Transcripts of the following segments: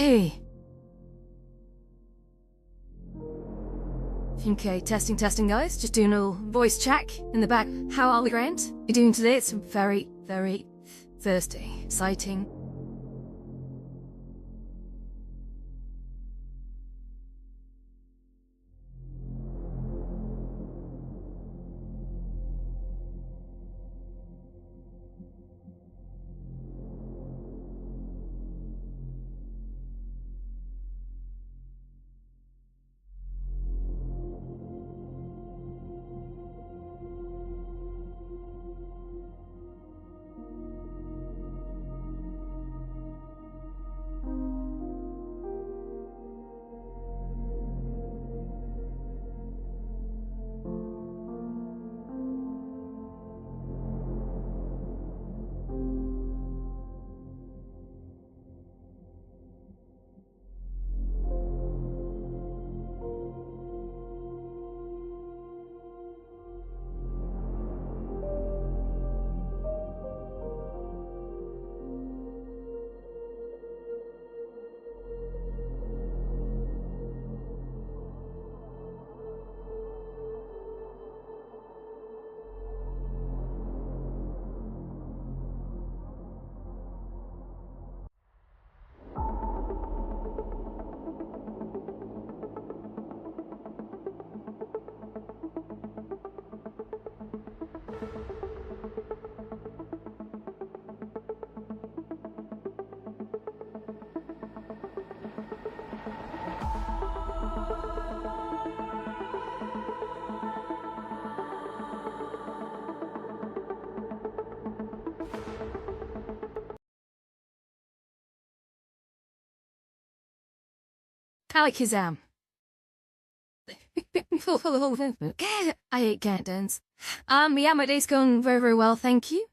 Hey. Okay, testing, guys. Just doing a little voice check in the back. How are we, Grant? You're doing today? It's very, very thirsty. Exciting. Alakazam. I hate cantons. Yeah, my day's going very, very well, thank you.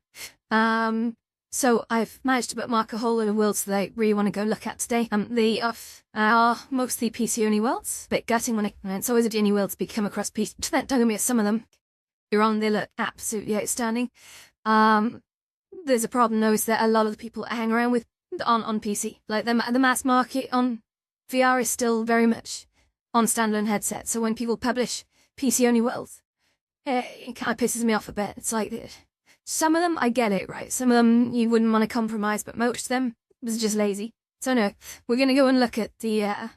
So I've managed to bookmark a whole lot of worlds that I really want to go look at today. They are mostly PC-only worlds. Bit gutting when it's always a only worlds we come across PC. Don't get me, some of them, you're on, they look absolutely outstanding. There's a problem though, is that a lot of the people I hang around with on PC, like the mass market on VR is still very much on standalone headsets, so when people publish PC-only worlds, it kind of pisses me off a bit. It's like, some of them, I get it, right? Some of them you wouldn't want to compromise, but most of them was just lazy. So no, we're gonna go and look at the,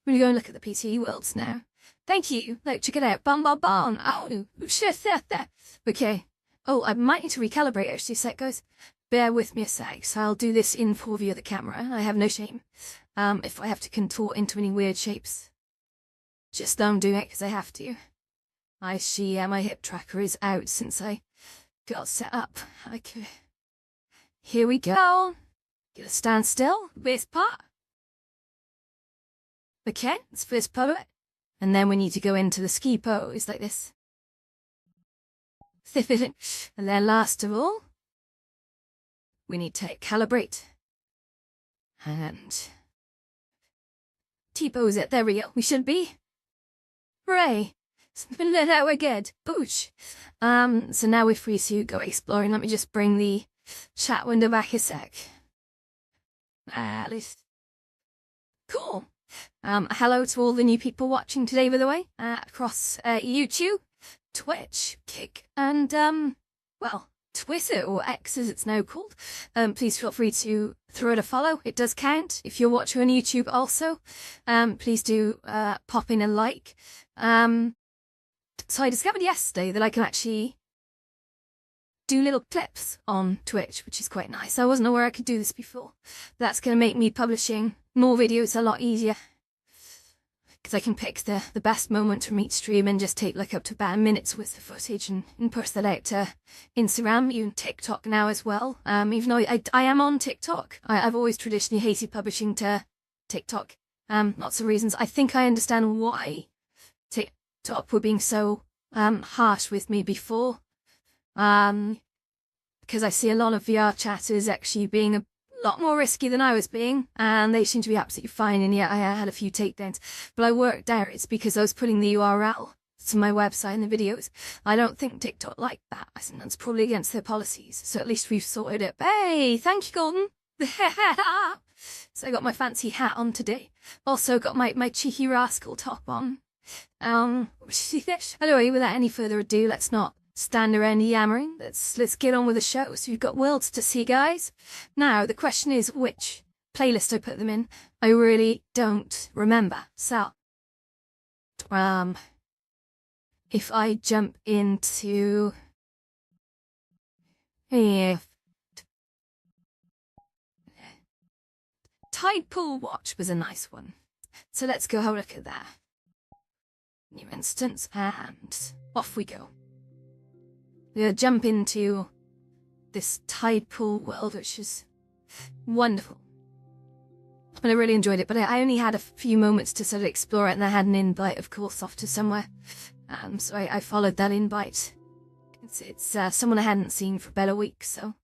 PC worlds now. Thank you. Like, check it out. Bum bum bum. Oh, shit. Okay. Oh, I might need to recalibrate actually, sec, guys. Bear with me a sec, so I'll do this in full view of the camera. I have no shame. If I have to contort into any weird shapes, just don't do it because I have to. I see my hip tracker is out since I got set up. Here we go. Gonna stand still. First part. Okay, it's first part of it. And then we need to go into the ski pose like this. And then last of all, we need to calibrate. And T-pose it. There we go. We should be. Hooray. Let out again. Boosh. So now we're free to go exploring. Let me just bring the chat window back a sec. At least. Cool. Hello to all the new people watching today, by the way, across YouTube, Twitch, Kick, and, well, Twitter, or X as it's now called. Please feel free to throw it a follow. It does count. If you're watching on YouTube also, please do pop in a like. So I discovered yesterday that I can actually do little clips on Twitch, which is quite nice. I wasn't aware I could do this before. That's going to make me publishing more videos a lot easier, because I can pick the best moment from each stream and just take like up to about a minute's worth of footage and push that out to Instagram, even TikTok now as well. Even though I am on TikTok, I've always traditionally hated publishing to TikTok. Lots of reasons. I think I understand why TikTok were being so harsh with me before. Because I see a lot of VR chatters actually being a lot more risky than I was being, and they seem to be absolutely fine, and yet I had a few takedowns. But I worked out it's because I was putting the URL to my website in the videos. I don't think TikTok liked that. I think that's probably against their policies, so at least we've sorted it. Hey, thank you, Golden. So I got my fancy hat on today. Also got my cheeky rascal top on. Anyway, without any further ado, let's not stand around yammering. Let's get on with the show. So we've got worlds to see, guys. Now, the question is which playlist I put them in. I really don't remember. So, if I jump into... Tide Pool Watch was a nice one. So let's go have a look at that. New instance, and off we go. We'll jump into this tide pool world, which is wonderful. And I really enjoyed it, but I only had a few moments to sort of explore it, and I had an invite, of course, off to somewhere. So I followed that invite. It's someone I hadn't seen for about a week, so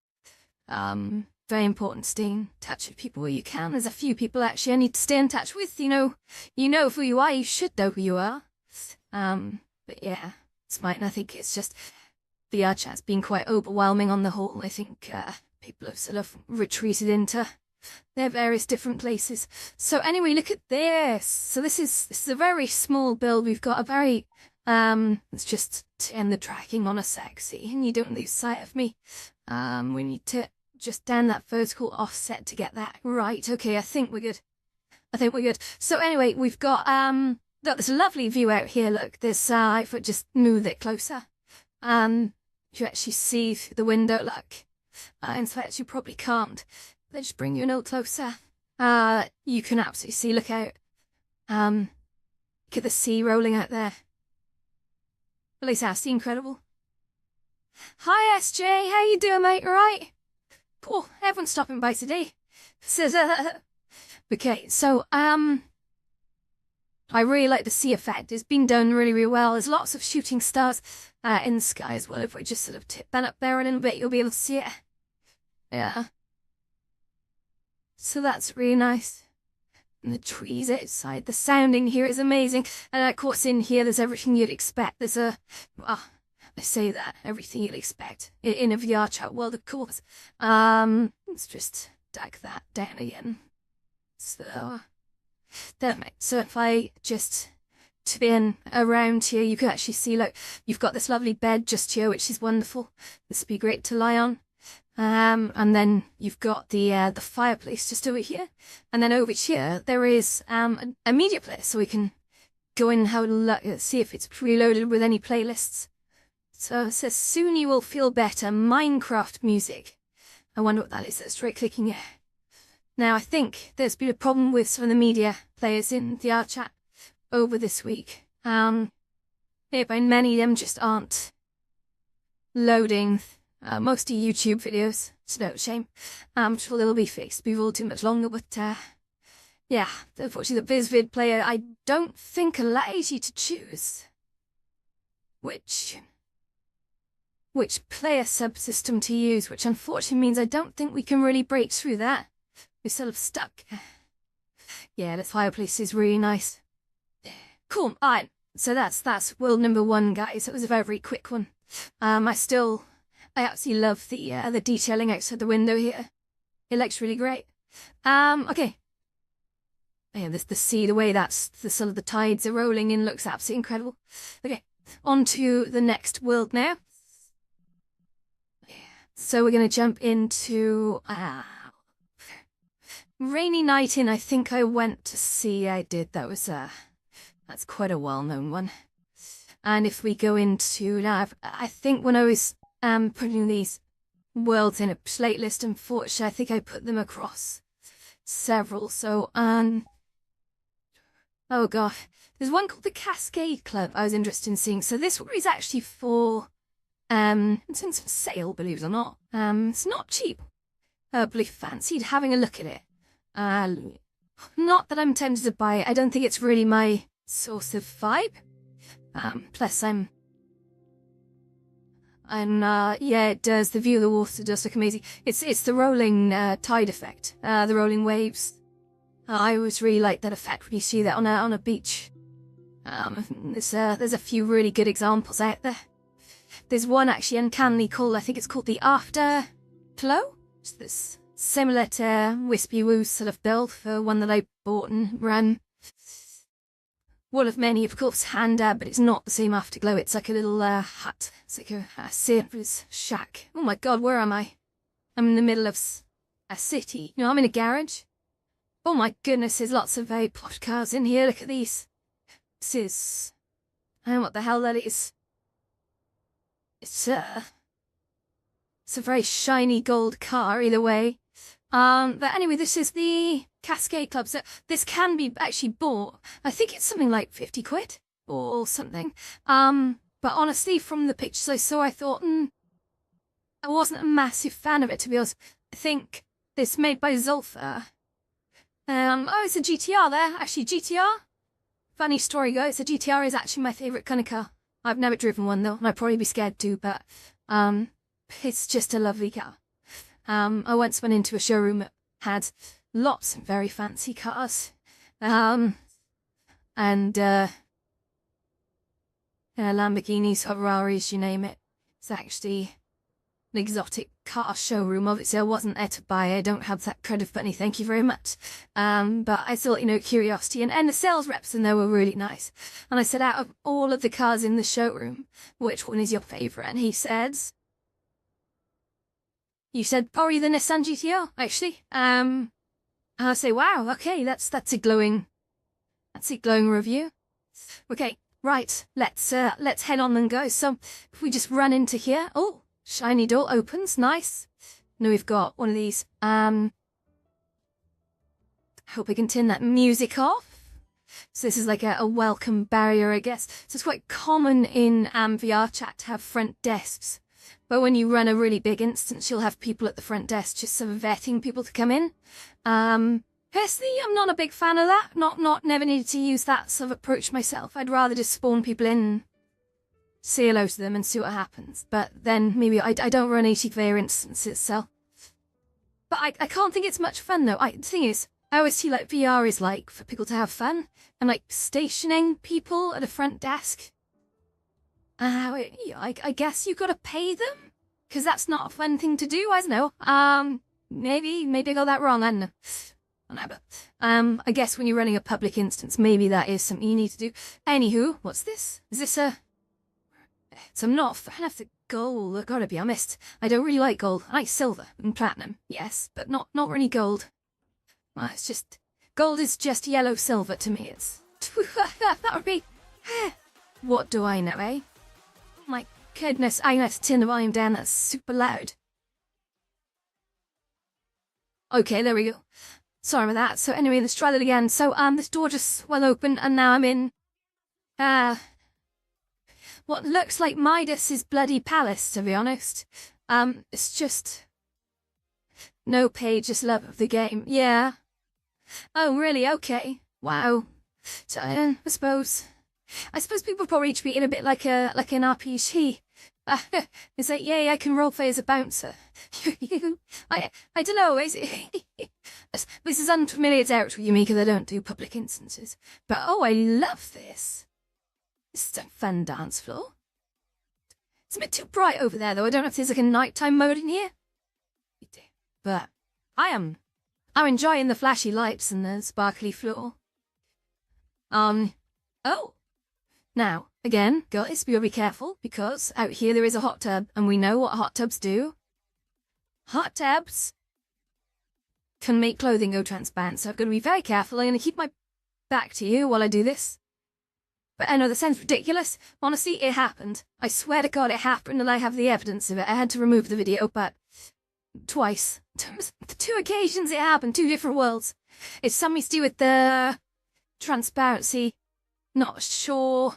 very important staying in touch with people where you can. There's a few people actually I need to stay in touch with. You know who you are. You should know who you are. But yeah, it's fine. I think it's just VR chat's been quite overwhelming on the whole. I think people have sort of retreated into their various different places. So anyway, look at this. So this is a very small build. We've got a very let's just turn the tracking on a sec, see, and you don't lose sight of me. We need to just down that vertical offset to get that right. Okay, I think we're good. So anyway, we've got look, there's a lovely view out here. Look, this if I just move it closer, you actually see through the window. Look, in fact, you probably can't. Let's just bring you a little closer. You can absolutely see. Look out. Look at the sea rolling out there. At least that's incredible. Hi SJ, how you doing, mate? All right? Cool. Everyone's stopping by today. Okay, so I really like the sea effect. It's been done really, really well. There's lots of shooting stars in the sky as well. If we just sort of tip that up there a little bit, you'll be able to see it. Yeah. So that's really nice. And the trees outside. The sounding here is amazing. And of course in here there's everything you'd expect. There's I say that, everything you'd expect in a VR chat world, of course. Let's just drag that down again. So, there, mate. So if I just spin around here, you can actually see, look, you've got this lovely bed just here, which is wonderful. This would be great to lie on. And then you've got the fireplace just over here. And then over here, there is a media player, so we can go in and have a look, see if it's preloaded with any playlists. So it says, soon you will feel better, Minecraft music. I wonder what that is. That's right clicking here. Now, I think there's been a problem with some of the media players in the VR chat over this week. By many of them just aren't loading. Mostly YouTube videos. It's no shame. I'm sure they'll be fixed before too much longer, but yeah, unfortunately the BizVid player, I don't think allows you to choose which player subsystem to use, which unfortunately means I don't think we can really break through that. We're sort of stuck. Yeah, the fireplace is really nice. Cool. Alright, so that's world number 1, guys. It was a very, very quick one. I absolutely love the detailing outside the window here. It looks really great. Okay. Yeah, the sea, the way that's the sort of the tides are rolling in looks absolutely incredible. Okay, on to the next world now. So we're gonna jump into Rainy Night In. I think I went to see. I did. That was that's quite a well-known one. And if we go into now, I think when I was putting these worlds in a playlist, unfortunately, I think I put them across several. So, oh god, there's one called the Cascade Club I was interested in seeing. So this one is actually for, it's in some sale, believe it or not. It's not cheap. Really fancied having a look at it. Not that I'm tempted to buy it. I don't think it's really my source of vibe. Plus yeah, it does. The view of the water does look amazing. It's the rolling tide effect, the rolling waves. I always really like that effect when you see that on a beach. There's a few really good examples out there. There's one actually uncannily called, I think it's called the Afterglow. It's this similar to Wispy Woo's sort of build for one that I bought and ran. One of many, of course, but it's not the same afterglow. It's like a little hut. It's like a sailor's shack. Oh my god, where am I? I'm in the middle of a city. No, I'm in a garage. Oh my goodness, there's lots of very posh cars in here. Look at these. This is... I don't know what the hell that is. It's a very shiny gold car, either way. But anyway, this is the Cascade Club. So this can be actually bought. I think it's something like 50 quid or something. But honestly, from the pictures I saw, I thought, I wasn't a massive fan of it, to be honest. I think this made by Zulfa. Oh, it's a GTR there. Actually, GTR. Funny story goes, the GTR is actually my favourite kind of car. I've never driven one though, and I'd probably be scared too, but it's just a lovely car. I once went into a showroom that had lots of very fancy cars. Lamborghinis, Ferraris, you name it. It's actually an exotic car showroom. Obviously, I wasn't there to buy it. I don't have that credit for any, thank you very much. But I thought, curiosity. And the sales reps in there were really nice. And I said, out of all of the cars in the showroom, which one is your favourite? And he said... You said probably the Nissan GTR, actually. I'll say, wow, okay, that's a glowing review. Okay, right, let's head on and go. So if we just run into here, oh, shiny door opens, nice. Now we've got one of these. Hope I can turn that music off. So this is like a welcome barrier, I guess. So it's quite common in VR chat to have front desks. But when you run a really big instance, you'll have people at the front desk just sort of vetting people to come in. Personally, I'm not a big fan of that. Never needed to use that sort of approach myself. I'd rather just spawn people in, say hello to them and see what happens. But then maybe I don't run 80 player instances, so. But I can't think it's much fun though. The thing is, I always see like VR is like for people to have fun and like stationing people at a front desk. I guess you gotta pay them? Because that's not a fun thing to do, I don't know. Maybe I got that wrong, I don't know. But, I guess when you're running a public instance, maybe that is something you need to do. Anywho, what's this? Is this So I'm not a fan of the gold, I've gotta be honest. I don't really like gold. I like silver and platinum, yes, but not really gold. Well, it's just... Gold is just yellow silver to me, it's... that would be... What do I know, eh? My goodness, I have to turn the volume down, that's super loud. Okay, there we go. Sorry about that. So anyway, let's try that again. So, this door just swung open and now I'm in, what looks like Midas's bloody palace, to be honest. It's just... No page, just love of the game. Yeah. Oh, really? Okay. Wow. So, I suppose people probably treat it a bit like an RPG. It's like, yay, I can roleplay as a bouncer. I don't know, this is unfamiliar territory, Yumi, because I don't do public instances. But, oh, I love this. This is a fun dance floor. It's a bit too bright over there, though. I don't know if there's like a nighttime mode in here. But I'm enjoying the flashy lights and the sparkly floor. Oh. Now, again, guys, be careful, because out here there is a hot tub, and we know what hot tubs do. Hot tubs can make clothing go transparent, so I've got to be very careful. I'm going to keep my back to you while I do this. But I know that sounds ridiculous. Honestly, it happened. I swear to God it happened, and I have the evidence of it. I had to remove the video, but twice. The 2 occasions it happened, 2 different worlds. It's something to do with the transparency. Not sure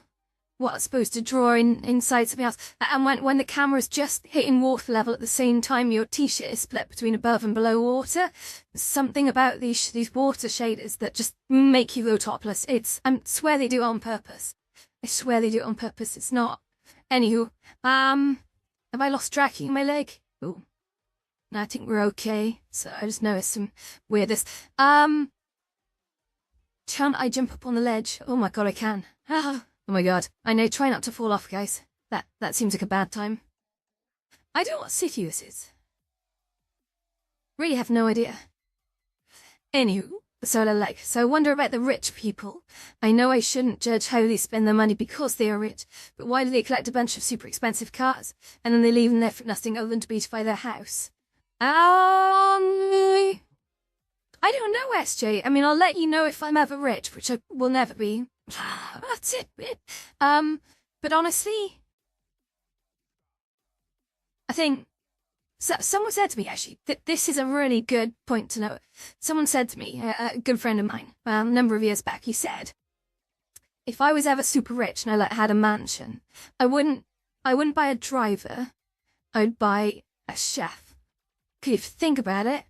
what it's supposed to draw inside something else. And when the camera's just hitting water level at the same time your t-shirt is split between above and below water, something about these water shaders that just make you go topless. I swear they do it on purpose. I swear they do it on purpose. It's not. Anywho, have I lost tracking my leg? Oh, no, I think we're okay. So I just noticed some weirdness. Can't I jump up on the ledge? Oh my God, I can. Oh my God. I know, try not to fall off, guys. That seems like a bad time. I don't know what city this is. Really have no idea. Anywho, so I wonder about the rich people. I know I shouldn't judge how they spend their money because they are rich, but why do they collect a bunch of super expensive cars and then they leave them there for nothing other than to beautify their house? I don't know, SJ. I mean, I'll let you know if I'm ever rich, which I will never be. That's it. But honestly, I think someone said to me, actually, that this is a really good point to note. Someone said to me, a good friend of mine, a number of years back, he said, if I was ever super rich and I had a mansion, I wouldn't buy a driver, I'd buy a chef. If you think about it,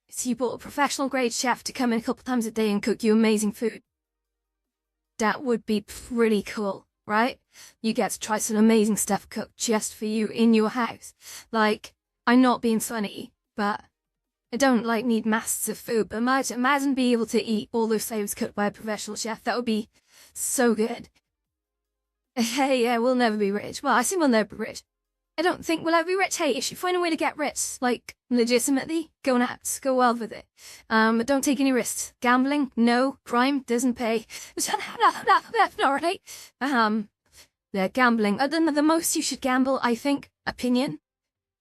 so you bought a professional grade chef to come in a couple times a day and cook you amazing food. That would be pretty cool, right? You get to try some amazing stuff cooked just for you in your house. Like, I'm not being funny, but I don't need masses of food, but imagine being able to eat all those flavors cooked by a professional chef. That would be so good. Hey, yeah, we'll never be rich. Well, I assume we'll never be rich. I don't think we'll ever be rich. Hey, if you find a way to get rich, legitimately, go nuts, go wild with it. Don't take any risks. Gambling, no. Crime doesn't pay. All right. The gambling. The most you should gamble, I think, opinion.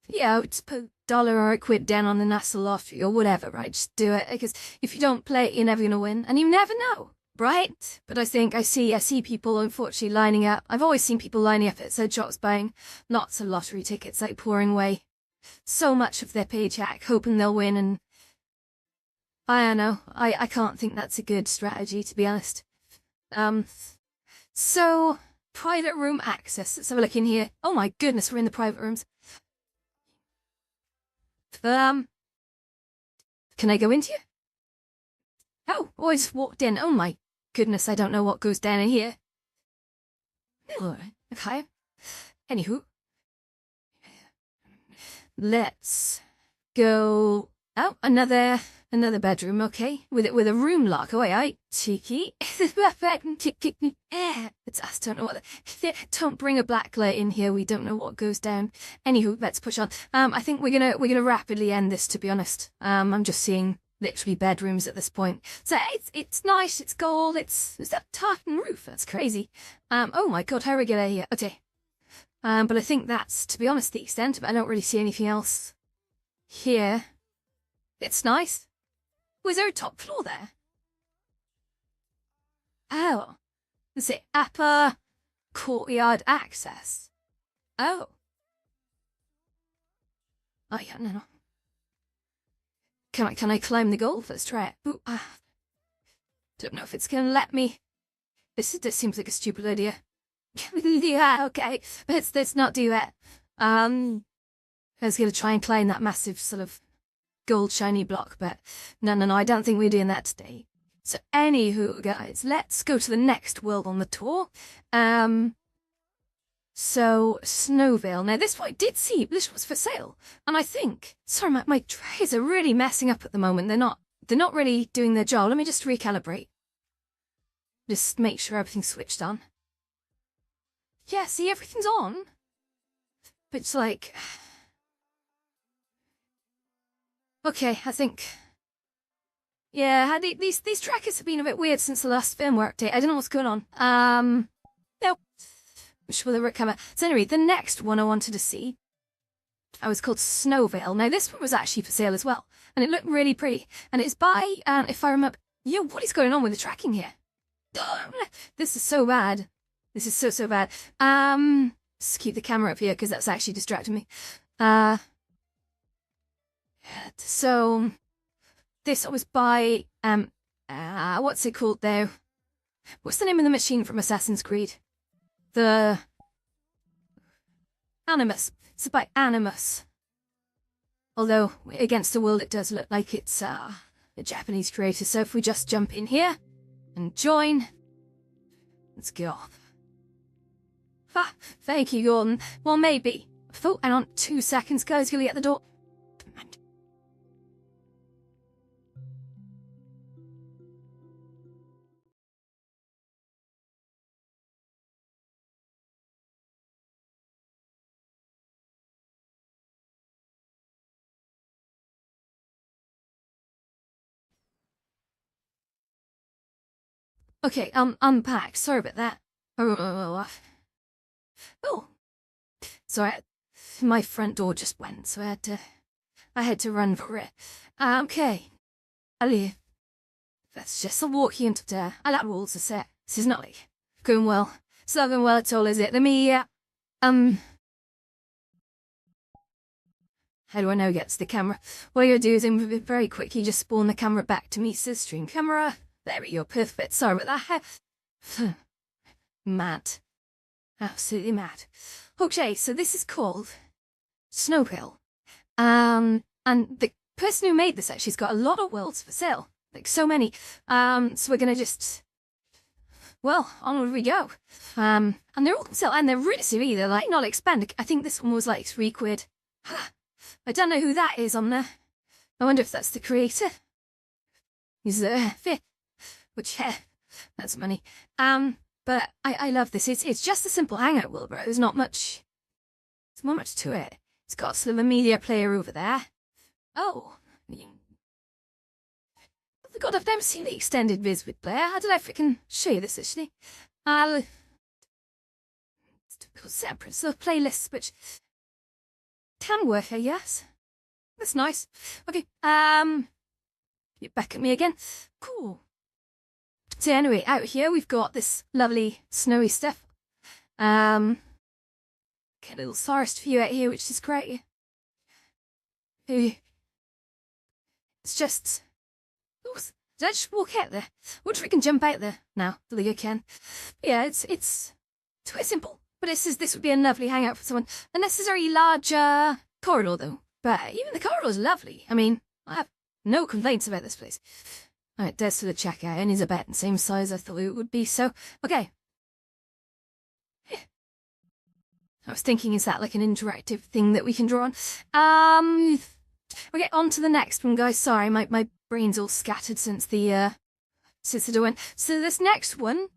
Yeah, it's put $1 or a quid down on the national lottery or whatever, right? Just do it, because if you don't play it, you're never gonna win, and you never know. Right? But I see people unfortunately lining up. I've always seen people lining up at said shops buying lots of lottery tickets, pouring away so much of their paycheck, hoping they'll win, and I don't know. I can't think that's a good strategy, to be honest. So private room access. Let's have a look in here. Oh my goodness, we're in the private rooms. Can I go into you? Oh, I just walked in. Oh my goodness, I don't know what goes down in here. Okay. Anywho. Let's go. Oh, another bedroom, okay. With a room lock. Oh, aye, cheeky. It's us, don't know what. Don't bring a blacklight in here. We don't know what goes down. Anywho, let's push on. I think we're gonna rapidly end this, to be honest. I'm just seeing literally bedrooms at this point. So it's nice, it's gold, it's that tartan roof, that's crazy. Oh my god, how regular here. Okay. But I think that's, to be honest, the extent of it. I don't really see anything else here. It's nice. Was there a top floor there? Oh. Is it upper courtyard access? Oh. Oh yeah, no. Can I climb the gold? Let's try it. Ooh, don't know if it's gonna let me. This seems like a stupid idea. Yeah, okay. Let's not do that. I was gonna try and climb that massive sort of gold shiny block, but no, I don't think we're doing that today. So anywho, guys, let's go to the next world on the tour. So, Snowvale. Now, this one I did see, this was for sale. And I think, sorry, my trays are really messing up at the moment. They're not really doing their job. Let me just recalibrate. Just make sure everything's switched on. Yeah, see, everything's on. But it's like... Okay, I think... Yeah, these trackers have been a bit weird since the last firmware update. I don't know what's going on. Nope. Which will recover. So anyway, the next one I wanted to see, I was called Snowvale. Now this one was actually for sale as well, and it looked really pretty. And it's by, if I remember, yo, what is going on with the tracking here? This is so bad. This is so bad. Just keep the camera up here because that's actually distracting me. So this was by, what's it called though? What's the name of the machine from Assassin's Creed? The Animus. It's by Animus. Although, against the world, it does look like it's a Japanese creator. So if we just jump in here and join, let's go. Ah, thank you, Gordon. Well, maybe. Oh, hang on 2 seconds, guys. Gonna get the door. Okay, unpack. Sorry about that. Oh, sorry. My front door just went, so I had to run for it. Okay. I'll leave. That's just a walk into there. I like rules to set. This is not like going well. It's not going well at all, is it? Let me, how do I now get to the camera? What you'll do is very quickly just spawn the camera back to me, says stream camera. There we go, perfect. Sorry about that. Mad. Absolutely mad. Okay, so this is called Snowhill. And the person who made this actually's got a lot of worlds for sale. Like so many. So we're gonna just, well, onward we go. And they're all on sale, and they're really silly. They're like not expanded. I think this one was like £3. I don't know who that is on there. I wonder if that's the creator. He's fifth, which that's money. But I love this. It's just a simple hangout world, bro. There's not much. There's not much to it. It's got sort of a media player over there. Oh. God, I've never seen the extended viz with Blair. How did I freaking show you this, actually? It's separate sort of playlists, which can work, I guess. That's nice. Okay, you're back at me again. Cool. So anyway, out here we've got this lovely snowy stuff. Get a little forest view out here, which is great. It's just... Did I just walk out there? Wonder if we can jump out there now. I believe I can. But yeah, it's quite simple. But this would be a lovely hangout for someone. A necessarily large corridor though. But even the corridor is lovely. I mean, I have no complaints about this place. Alright, there's to the checkout, and he's about the same size I thought it would be, so okay. I was thinking, is that like an interactive thing that we can draw on? Okay, on to the next one, guys. Sorry, my brain's all scattered since the door went. So this next one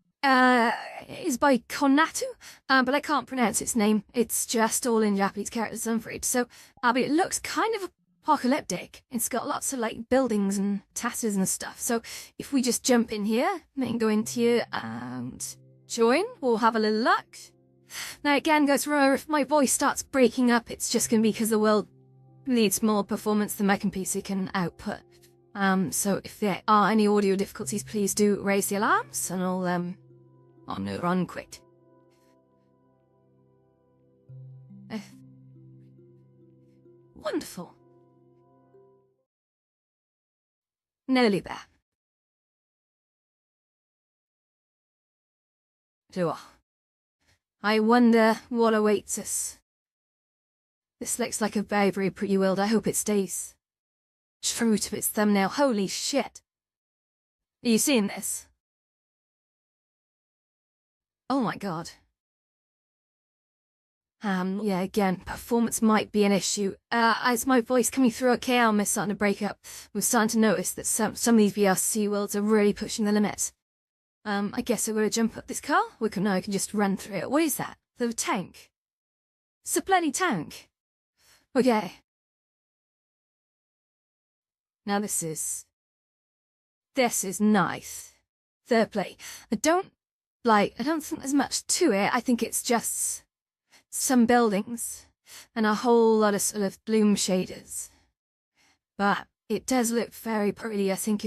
is by Konatu, but I can't pronounce its name. It's just all in Japanese characters, I'm afraid. So, but it looks kind of apocalyptic. It's got lots of like buildings and tatters and stuff. So if we just jump in here and go into here and join, we'll have a little look. Now again, guys, remember, if my voice starts breaking up, it's just going to be because the world needs more performance than my PC can output. So if there are any audio difficulties, please do raise the alarms, and I'll run quick. Wonderful. Nearly there. I wonder what awaits us. This looks like a very, very pretty world. I hope it stays true to its thumbnail. Holy shit. Are you seeing this? Oh my god. Yeah, again, performance might be an issue. Is my voice coming through okay? I'm starting to break up. We're starting to notice that some of these VRC worlds are really pushing the limits. I guess I'm gonna jump up this car. I can just run through it. What is that? The tank. It's a bloody tank. Okay. Now this is nice. Third play. I don't think there's much to it. I think it's just some buildings and a whole lot of sort of bloom shaders. But it does look very pretty. I think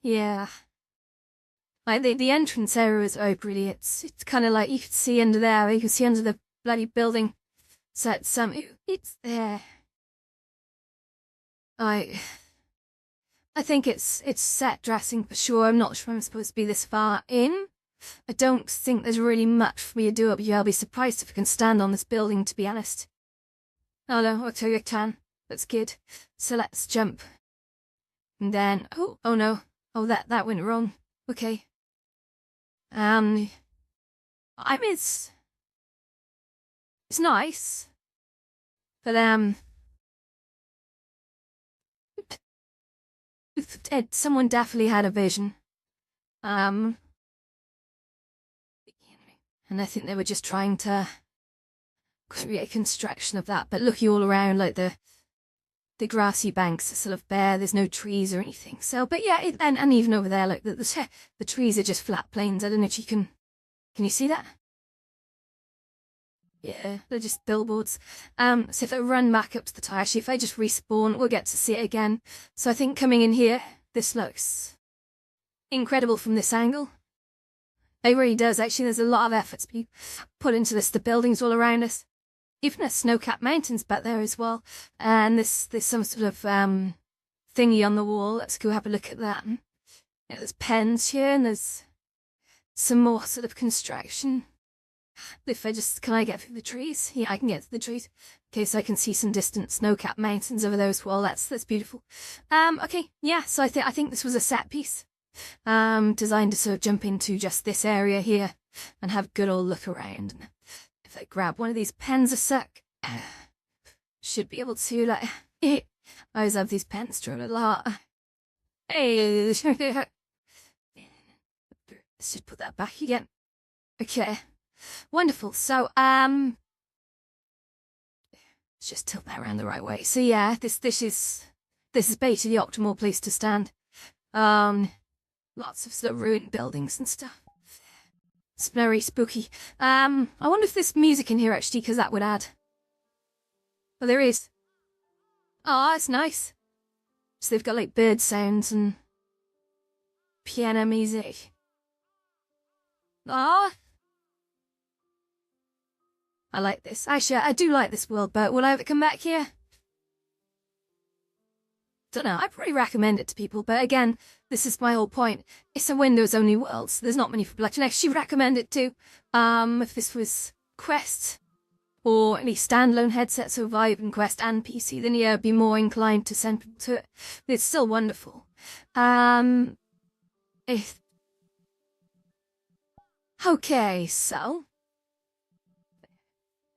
yeah. Like the entrance area is very pretty. It's kind of like you could see under there. You can see under the bloody building. So it's there. I think it's set dressing for sure. I'm not sure I'm supposed to be this far in. I don't think there's really much for me to do up here. I'll be surprised if I can stand on this building, to be honest. Oh no, I'll tell you I can. That's good. So let's jump. And then, oh no. Oh, that went wrong. Okay. It's nice. But, someone definitely had a vision. And I think they were just trying to create a construction of that. But looking all around, like the the grassy banks are sort of bare. There's no trees or anything. So, but yeah, and even over there, like the trees are just flat plains. I don't know if you can you see that? Yeah, they're just billboards. So if I run back up to the tower, actually, if I just respawn, we'll get to see it again. So I think coming in here, this looks incredible from this angle. It really does. Actually, there's a lot of effort to be put into this. The buildings all around us. Even a snow-capped mountains back there as well. And there's some sort of thingy on the wall. Let's go have a look at that. Yeah, there's pens here, and there's some more sort of construction. If can I get through the trees? Yeah, I can get to the trees. Okay, so I can see some distant snow-capped mountains over there as well. That's beautiful. Okay, yeah. So I think this was a set piece, designed to sort of jump into just this area here and have a good old look around. And if I grab one of these pens a sec, should be able to like. I always have these pens drawn a lot. Hey, let's just put that back again. Okay. Wonderful. So, let's just tilt that around the right way. So yeah, this is basically the optimal place to stand. Lots of sort of ruined buildings and stuff. It's very spooky. I wonder if there's music in here actually, because that would add. Oh, there is. Oh, that's nice. So they've got like bird sounds and piano music. Oh. I like this. Actually, I do like this world, but will I ever come back here? Don't know. I'd probably recommend it to people, but again, this is my whole point. It's a Windows-only world, so there's not many people I can actually recommend it to. If this was Quest, or at least standalone headsets, so Vive and Quest and PC, then yeah, I'd be more inclined to send people to it. But it's still wonderful. Okay, so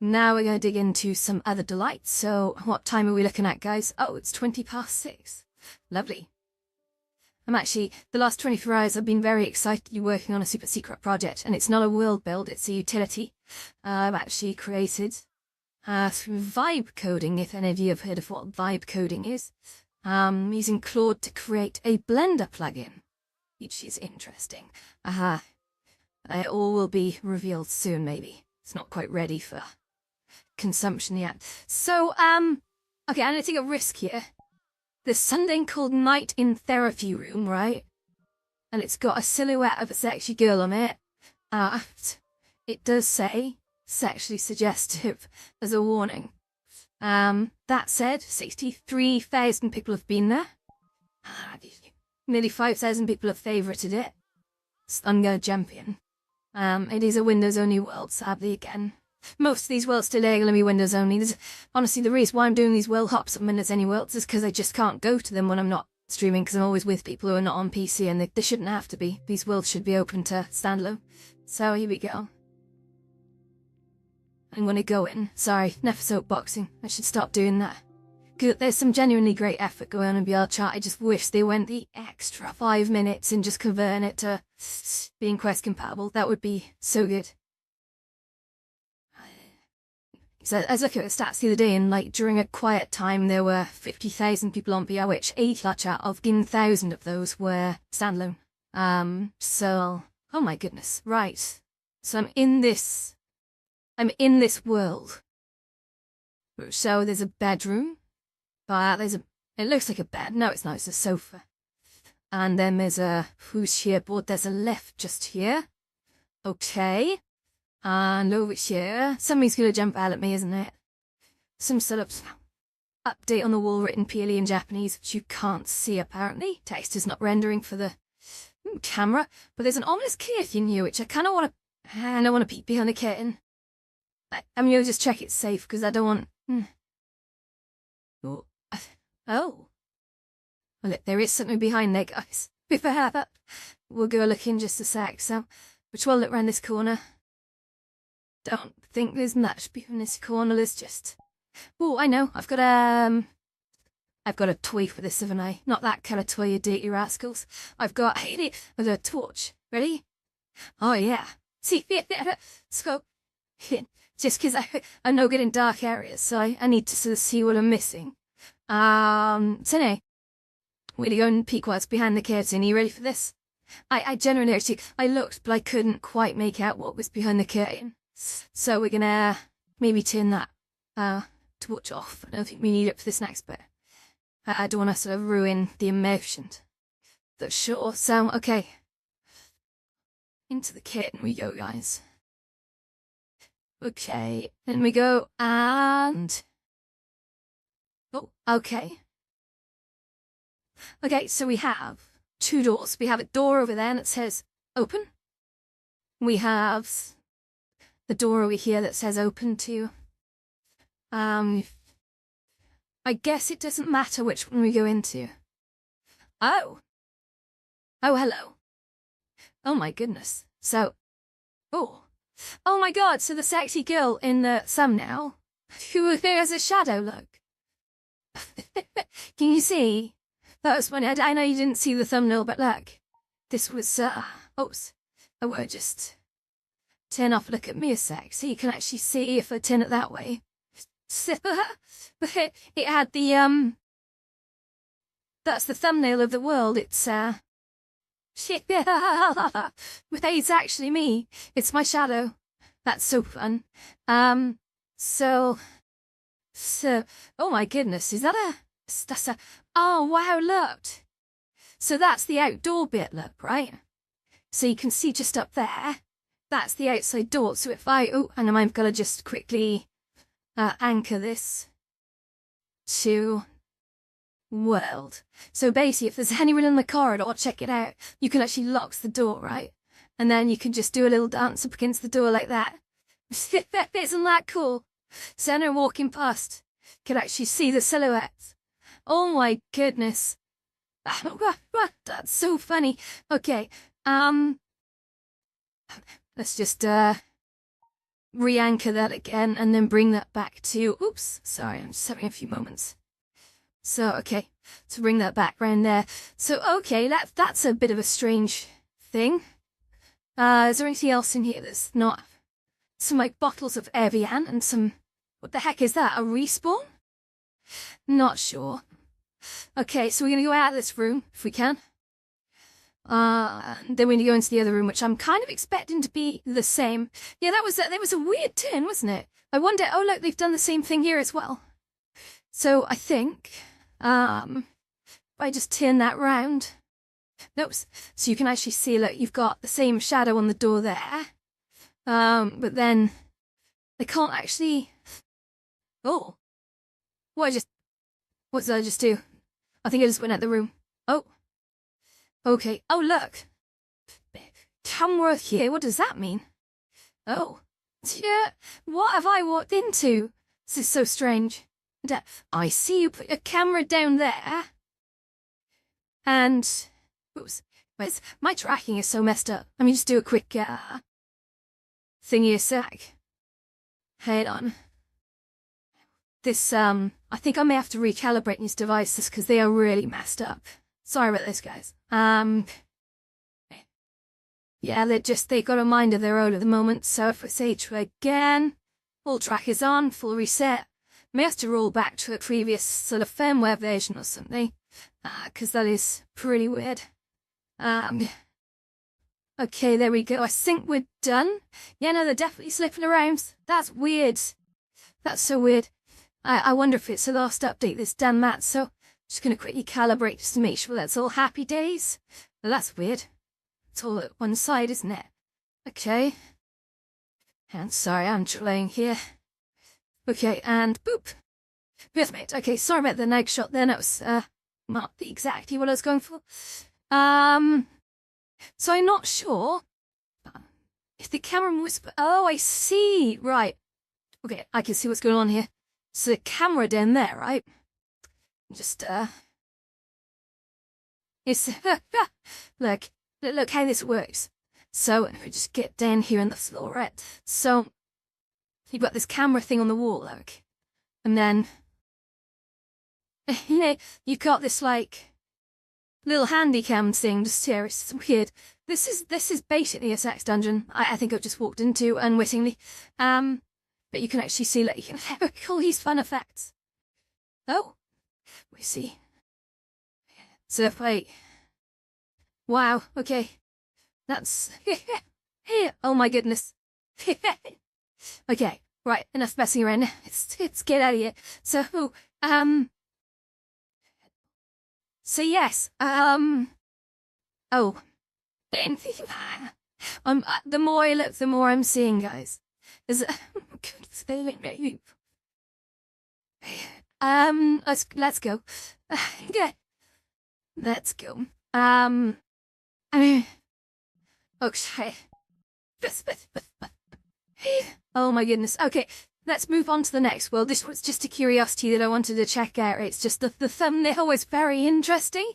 now we're going to dig into some other delights. So what time are we looking at, guys? Oh, it's 6:20. Lovely. The last 24 hours I've been very excitedly working on a super secret project, and it's not a world build, it's a utility. I've actually created through vibe coding, if any of you have heard of what vibe coding is. Using Claude to create a Blender plugin, which is interesting. It all will be revealed soon, maybe. It's not quite ready for consumption yet. So, okay, I'm gonna take a risk here. There's something called Night in Therapy Room, right? And it's got a silhouette of a sexy girl on it. It does say sexually suggestive as a warning. That said, 63,000 people have been there. Nearly 5,000 people have favorited it. So I'm gonna jump in. It is a Windows-only world, sadly, again. Most of these worlds today are going to be Windows-only. Honestly, the reason why I'm doing these world hops on Windows-only worlds is because I just can't go to them when I'm not streaming, because I'm always with people who are not on PC, and they shouldn't have to be. These worlds should be open to standalone. So, here we go. I'm going to go in. Sorry, never soapboxing. I should stop doing that. There's some genuinely great effort going on in BR chat. I just wish they went the extra 5 minutes and just converting it to being Quest compatible. That would be so good. So I was looking at the stats the other day, and like during a quiet time, there were 50,000 people on BR, which 80 out of 1,000 of those were standalone. So oh my goodness, right. So I'm in this world. So there's a bedroom. But it looks like a bed. No, it's not. It's a sofa. And then there's a push-here board. There's a lift just here. Okay. And over here, something's going to jump out at me, isn't it? Some sort of update on the wall written purely in Japanese, which you can't see apparently. Text is not rendering for the camera. But there's an ominous curtain here, which I kind of want to... I don't want to peek behind the curtain. I'm going to just check it's safe, because I don't want... Oh. Well, look, there is something behind there, guys. Before that, we'll go look in just a sec, so... Which will look round this corner. Don't think there's much behind this corner, there's just... Oh, I know, I've got a toy for this, haven't I? Not that kind of toy, you dirty rascals. I've got a torch. Ready? Oh, yeah. See, so... Just because I'm no good in dark areas, so I need to sort of see what I'm missing. Tine, will you go and peek what's behind the curtain? Are you ready for this? I generally actually, I looked, but I couldn't quite make out what was behind the curtain. So we're gonna maybe turn that, torch off. I don't think we need it for this next bit. I don't want to sort of ruin the immersion. But sure, so, okay. Into the curtain we go, guys. Okay, in we go, and... Oh, okay. Okay, so we have 2 doors. We have a door over there that says open. We have the door over here that says open too. I guess it doesn't matter which one we go into. Oh. Oh, hello. Oh my goodness. So, oh my god, so the sexy girl in the thumbnail, who has a shadow look. Can you see? That was funny. I know you didn't see the thumbnail, but look. This was, oops. I won't just turn off, look at me a sec, so you can actually see if I turn it that way. It had the, that's the thumbnail of the world. It's, shit, but it's actually me. It's my shadow. That's so fun. So, oh my goodness, is that that's a, oh wow, look. So that's the outdoor bit, look, right? So you can see just up there, that's the outside door. So if and I'm gonna just quickly anchor this to world. So basically, if there's anyone in the corridor, check it out. You can actually lock the door, right? And then you can just do a little dance up against the door like that. Isn't that cool? So anyone walking past can actually see the silhouettes. Oh my goodness. That's so funny. Okay, let's just re-anchor that again and then bring that back to, oops, sorry, I'm just having a few moments. So, okay, to bring that back round there. So, okay, that's a bit of a strange thing. Is there anything else in here that's not? Some, like, bottles of Evian and some, what the heck is that, a respawn? Not sure. Okay, so we're gonna go out of this room, if we can. Then we're gonna go into the other room, which I'm kind of expecting to be the same. Yeah, that was a weird turn, wasn't it? I wonder, oh look, they've done the same thing here as well. So I think, if I just turn that round. Nope, so you can actually see, look, you've got the same shadow on the door there. But then they can't actually, oh, what did I just do? I think I just went out the room. Oh. Okay. Oh, look. Camera here. What does that mean? Oh. Yeah. What have I walked into? This is so strange. I see you put your camera down there. And, oops. My tracking is so messed up. Let me just do a quick, thingy a sec. Hold on. This, I think I may have to recalibrate these devices because they are really messed up. Sorry about this, guys. Yeah, they got a mind of their own at the moment, so if we say try again, all track is on, full reset. May have to roll back to a previous sort of firmware version or something, because that is pretty weird. Okay, there we go. I think we're done. Yeah, no, they're definitely slipping around. That's weird. That's so weird. I wonder if it's the last update that's done that, so just gonna quickly calibrate just to make sure that's all happy days. Well, that's weird. It's all at one side, isn't it? Okay. And sorry, I'm delaying here. Okay, and boop. Perfect. Okay, sorry about the nag shot there. That was, not exactly what I was going for. So I'm not sure if the camera moves. Oh, I see. Right. Okay, I can see what's going on here. So the camera down there, right? Just, it's, look how this works. So, if we just get down here on the floor, right? So, you've got this camera thing on the wall, look. And then, you know, you've got this, like, little handy cam thing just here. It's weird. This is basically a sex dungeon. I think I've just walked into unwittingly. But you can actually see, like, you can have all these fun effects. Oh, We see. So if I... Wow, okay. That's... Oh my goodness. Okay, right, enough messing around. Let's get out of here. So, so yes, oh. The more I look, the more I'm seeing, guys. Is let's go. Yeah, let's go. I mean, okay. Oh my goodness. Okay, let's move on to the next world. This was just a curiosity that I wanted to check out. It's just the thumbnail was very interesting.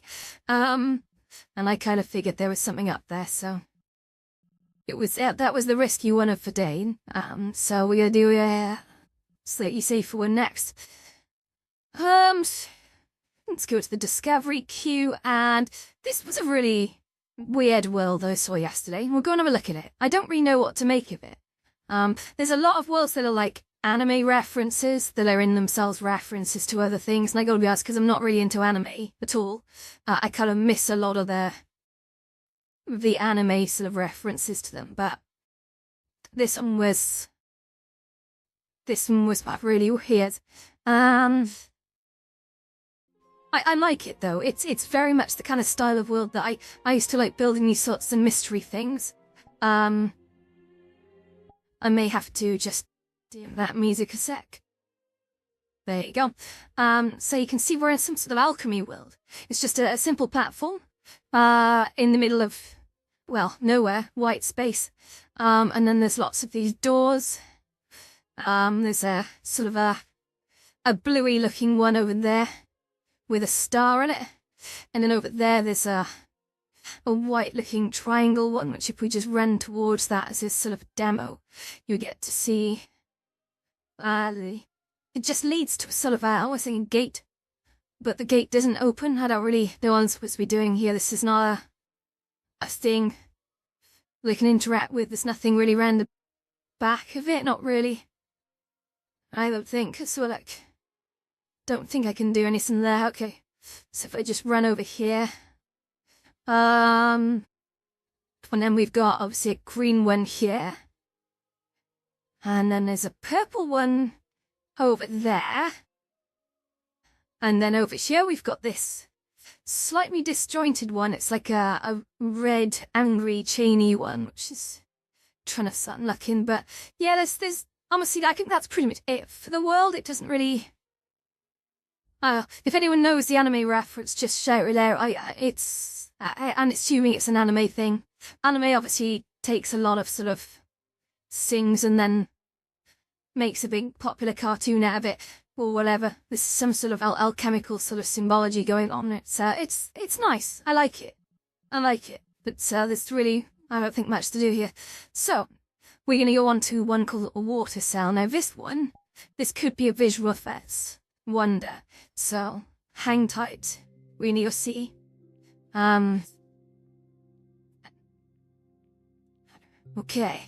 And I kind of figured there was something up there, so it was that was the risky one of the day. So we're gonna do slightly safer one next. Let's go to the discovery queue, and this was a really weird world I saw yesterday. We'll go and have a look at it. I don't really know what to make of it. There's a lot of worlds that are like anime references that are in themselves references to other things, and I gotta be honest, because I'm not really into anime at all, I kind of miss a lot of the anime sort of references to them, but this one was really weird. I like it though. It's very much the kind of style of world that I used to like, building these sorts of mystery things. I may have to just dim that music a sec. There you go. So you can see we're in some sort of alchemy world. It's just a simple platform, in the middle of, well, nowhere, white space. And then there's lots of these doors. There's a sort of a bluey looking one over there with a star in it. And then over there's a white looking triangle one, which if we just run towards that as this sort of demo, you get to see, it just leads to a sort of, I was thinking gate, but the gate doesn't open. I don't really know what I'm supposed to be doing here. This is not a thing they can interact with. There's nothing really around the back of it, not really. I don't think, so like, don't think I can do anything there. Okay, so if I just run over here, and then we've got obviously a green one here, and then there's a purple one over there, and then over here we've got this slightly disjointed one. It's like a red, angry, chainy one, which is trying to start looking. But yeah, there's honestly, I think that's pretty much it for the world. It doesn't really. If anyone knows the anime reference, just shout it out. I'm assuming it's an anime thing. Anime obviously takes a lot of sort of things and then makes a big popular cartoon out of it, or whatever. There's some sort of alchemical sort of symbology going on. It's nice. I like it. But there's really, I don't think, much to do here. So we're gonna go on to one called a water cell. Now this could be a visual effects wonder. So hang tight. We're gonna go see. Okay.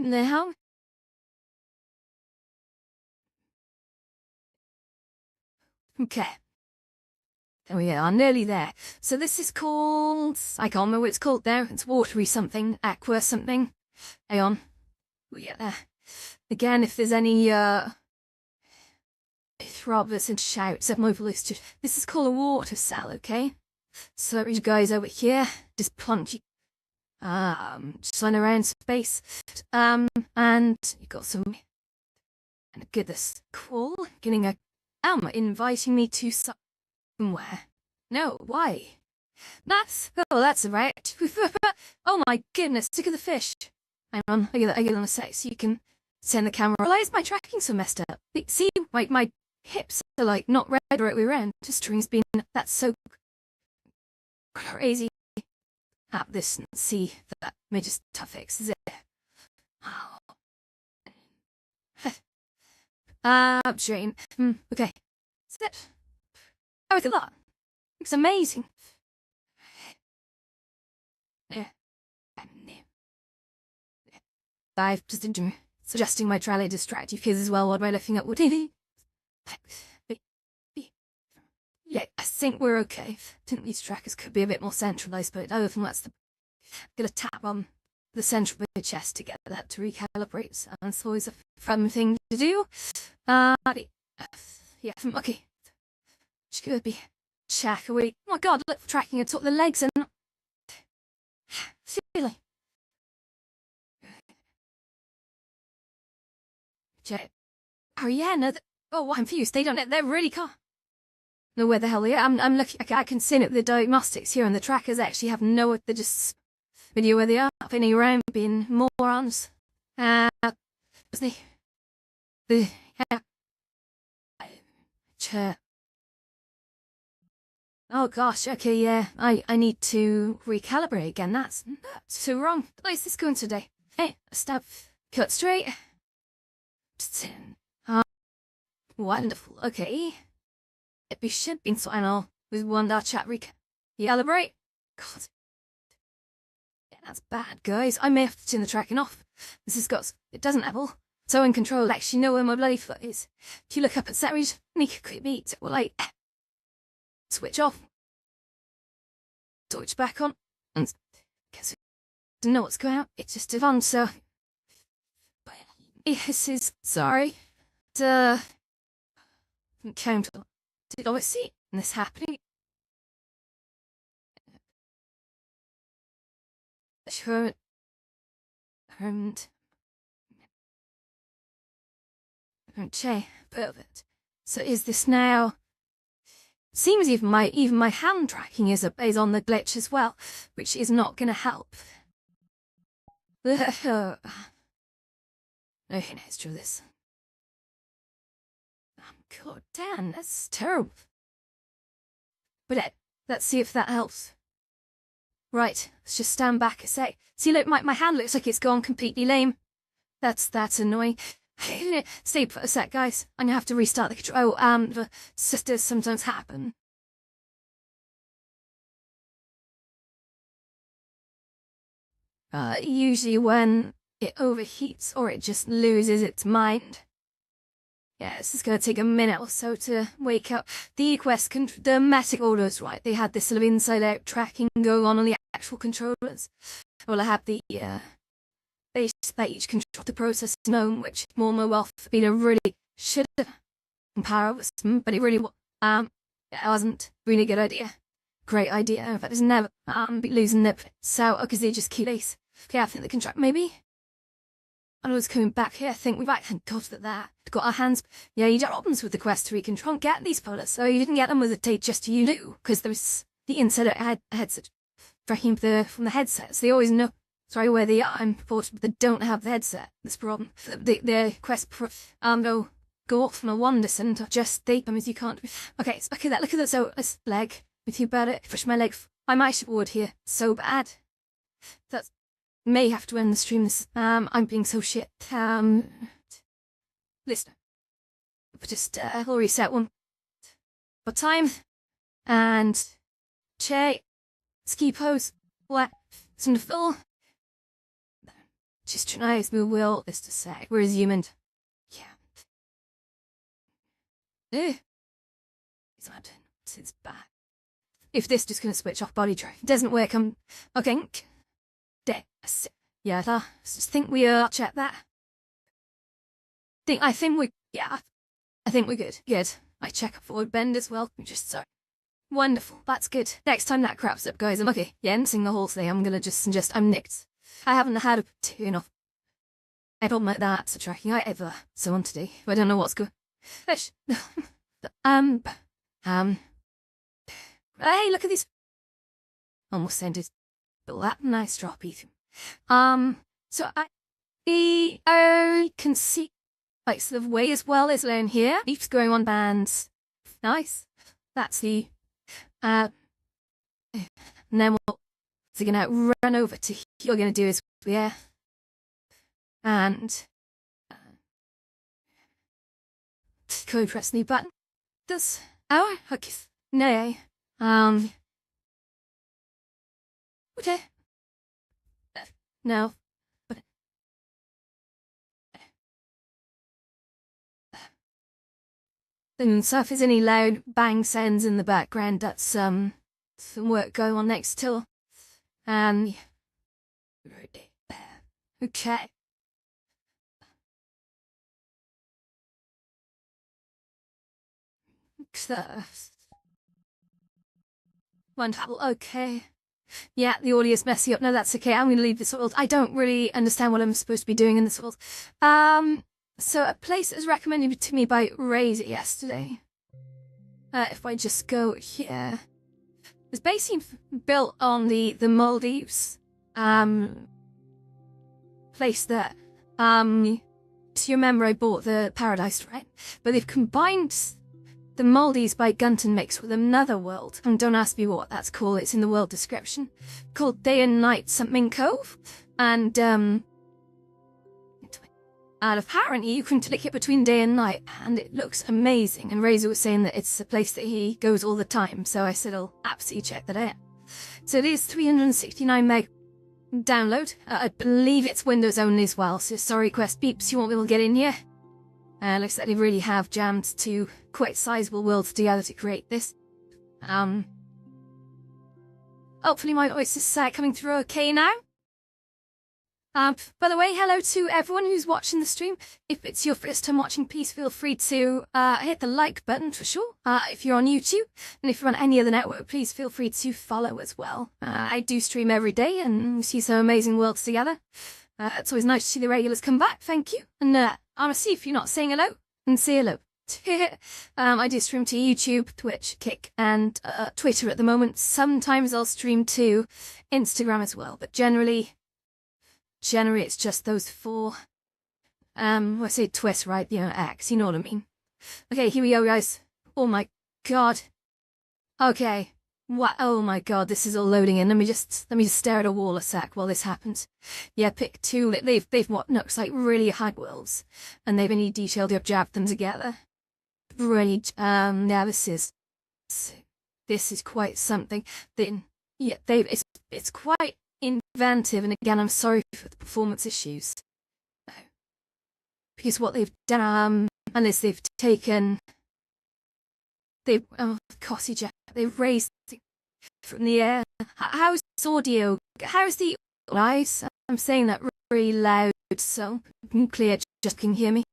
Now, okay. There we are, nearly there. So this is called, I can't remember what it's called there. It's watery something, aqua something. Hang on. We get there. Again, if there's any throbbers and shouts at my voice, this is called a water cell, okay? So these guys over here, just punchy, just run around space. And you got some, and goodness, cool, getting a, inviting me to somewhere. No, why? That's right. Oh my goodness, look at the fish. Hang on, I get on a sec so you can send the camera. Why is my tracking so messed up? See, my hips are like not right way around. The string's been, that's so crazy. At this and see that may just tough fix, is it? Jane. Okay. Is it? Oh, look at that. Looks amazing. Yeah. I've just suggesting my try to distract you kids as well while we're looking at what TV. Yeah, I think we're okay. I think these trackers could be a bit more centralized, but I think that's the. I'm gonna tap on the central bit of chest to get that to recalibrate. So it's always a fun thing to do. Yeah, okay. She could be check away. Oh my god, look, tracking atop the legs and. Seriously. Check. Oh yeah, no. Oh, I'm confused. They don't. They're really calm. Know where the hell they are. I'm looking. I can see it. The diagnostics here and the trackers actually have no. They're just video where they are. Any around being morons. The chair. Oh gosh. Okay. Yeah. I need to recalibrate again. That's so wrong. Where's this going today? Hey, stab. Cut straight. Wonderful. Okay. It should be final with one that chat recalibrate. God. Yeah, that's bad, guys. I may have to turn the tracking off. This has got. It doesn't level. So in control, actually know where my bloody foot is. If you look up at set region, make a quick beat. Well, like. Switch off. Switch back on. And. Guess I don't know what's going on. It's just a fun, so. But this is. Sorry. Count. Did I see this happening? Sure. Che, perfect. So is this now? Seems even my hand tracking is on the glitch as well, which is not gonna help. No, let's do this. God damn, that's terrible. But let's see if that helps. Right, let's just stand back a sec. See, look, my hand looks like it's gone completely lame. That's annoying. Stay for a sec, guys. I'm gonna have to restart the control. The sisters sometimes happen. Usually when it overheats or it just loses its mind. Yeah, this is gonna take a minute or so to wake up. The Quest the Matic orders, right? They had this sort of inside-out tracking going on the actual controllers. Well, I have the base that each control the process known, which more wealth been a really should have comparable, but it really it wasn't really good idea. Great idea. In fact, it's never be losing it. So because they just keep ace. Okay, I think the contract maybe. I was coming back here. I think we've actually got got our hands. Yeah, you got problems with the Quest 3 control. Get these polars. So you didn't get them with the tape just you knew, because there was the inside headset tracking from the headsets. They always know. Sorry, where they are. I'm fortunate they don't have the headset. This problem. The Quest they'll go off on a one descent. Just they. I mean, you can't. Okay, so look at that. Look at that. So this leg. With you about it. Push my leg. I might forward here. So bad. That's. May have to end the stream. I'm being so shit. Listen. But just I'll reset one. But time. And che. Ski pose. What? Some full. Just try to move will this to sec. We're resuming. Yeah. It's not. It's bad. If this just gonna switch off body drive doesn't work, okay. Yeah, I just think we check that. I think we're good. Good. I check a forward bend as well. Just so wonderful. That's good. Next time that craps up, guys, I'm okay. Yeah, ending the whole thing. I'm gonna I'm nicked. I haven't had a turn off. I problem like that so tracking I ever so on today. I don't know what's good. Fish. Hey, look at these. Almost ended. But that nice drop, Ethan. So I can see like sort of way as well as down here. Leaps going on bands. Nice. That's the and then what we're gonna run over to you're gonna do is and go press the button. Does okay. No. Okay. No. And so if there's any loud bang sounds in the background, that's some work going on next till. And okay. Wonderful. Okay. Yeah, the audio's messy up. No, that's okay. I'm gonna leave this world. I don't really understand what I'm supposed to be doing in this world. So a place that was recommended to me by Razor yesterday. If I just go here. It's basically built on the Maldives. Place that, so you remember I bought the Paradise, right? But they've combined the Maldives by Gunton mix with another world. And don't ask me what that's called, it's in the world description. Called Day and Night something Cove. And apparently you can click it between day and night, and it looks amazing. And Razor was saying that it's a place that he goes all the time, so I said I'll absolutely check that out. So it is 369 meg download. I believe it's Windows only as well, so sorry Quest Beeps, you won't be able to get in here. Looks like they really have jammed two quite sizable worlds together to create this. Hopefully my voice is coming through okay now. By the way, hello to everyone who's watching the stream. If it's your first time watching, please feel free to hit the like button for sure, if you're on YouTube. And if you're on any other network, please feel free to follow as well. I do stream every day and we see some amazing worlds together. It's always nice to see the regulars come back, thank you. And I'm gonna see if you're not saying hello, and say hello. I do stream to YouTube, Twitch, Kick, and Twitter at the moment. Sometimes I'll stream to Instagram as well, but generally it's just those four. I say twist, right? X, you know what I mean. Okay, here we go, guys. Oh my god. Okay. What? Oh my god, this is all loading in. Let me just stare at a wall a sec while this happens. Yeah, pick two. They've what looks like really high worlds, and they've really detailed jabbed them together. Really, yeah, this is quite something. Then, yeah, it's quite inventive, and again, I'm sorry for the performance issues. Because what they've done, unless they've taken, they've raised from the air. How's audio? How's the eyes? I'm saying that really loud, so clear, just can hear me.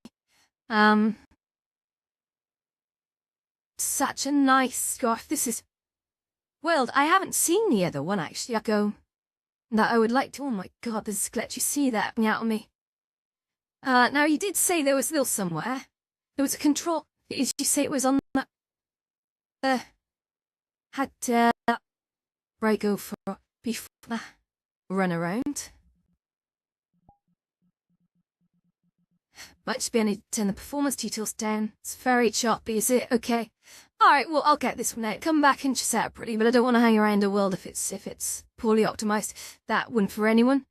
Such a nice scarf. This is world. I haven't seen the other one actually. I go that I would like to. Oh my god, this is glitch. You see that out on me. Now you did say there was still somewhere. There was a control. Did you say it was on that? Had right go for before run around. Might just be I need to turn the performance details down. It's very choppy, is it? Okay. Alright, well I'll get this one out. Come back and separately, but I don't want to hang around a world if it's poorly optimized. That wouldn't for anyone.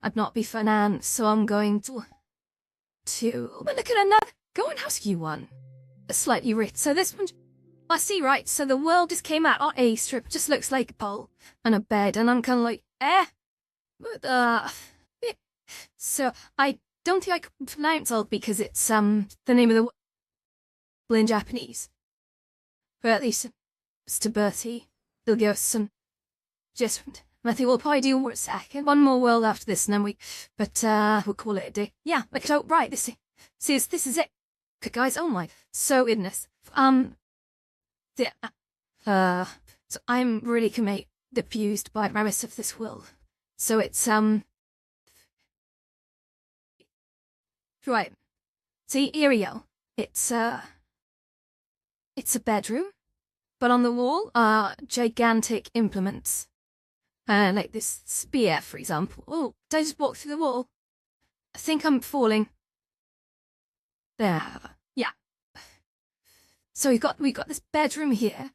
I'd not be fun, so I'm going to but look at another go and ask you one. A slightly rich. So this one I see, right, so the world just came out on a strip, just looks like a pole and a bed, and I'm kinda like, but so I don't think I can pronounce all because it's the name of the well in Japanese. But at least Mr. Bertie, they'll give us some just I think we'll probably do one more world after this and then we'll call it a day. Yeah, look it out right, this is it. Okay guys, oh my so goodness. So I'm really confused by the premise of this world. So it's right. See, here we go. It's a bedroom, but on the wall are gigantic implements. Like this spear, for example. Oh, did I just walk through the wall? I think I'm falling. There. Yeah. So we've got this bedroom here.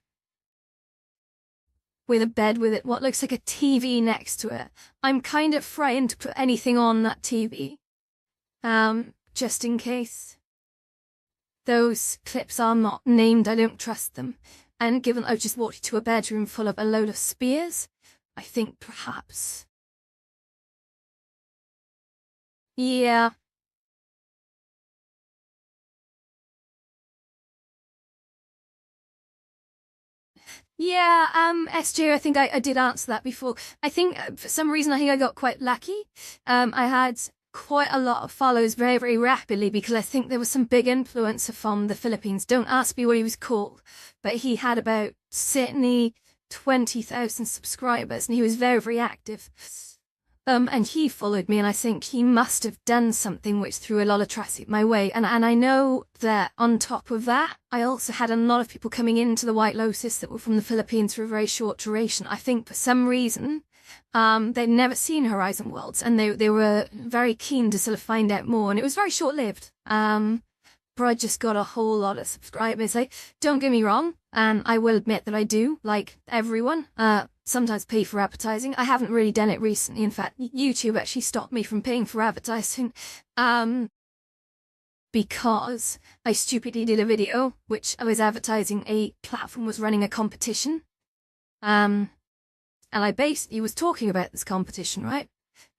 With a bed with what looks like a TV next to it. I'm kind of frightened to put anything on that TV. Just in case. Those clips are not named, I don't trust them. And given I've just walked into a bedroom full of a load of spears, I think perhaps. Yeah. Yeah, SJ, I think I did answer that before. I think for some reason I think I got quite lucky. I had quite a lot of follows very, very rapidly because I think there was some big influencer from the Philippines. Don't ask me what he was called, but he had about certainly 20,000 subscribers and he was very, very active. And he followed me, and I think he must have done something which threw a lot of traffic my way. And I know that on top of that, I also had a lot of people coming into the White Lotus that were from the Philippines for a very short duration. I think for some reason, they'd never seen Horizon Worlds, and they were very keen to sort of find out more. And it was very short-lived. But I just got a whole lot of subscribers. Like, don't get me wrong, and I will admit that I do, like everyone, sometimes pay for advertising. I haven't really done it recently. In fact, YouTube actually stopped me from paying for advertising, because I stupidly did a video which I was advertising a platform was running a competition. And I basically was talking about this competition, right?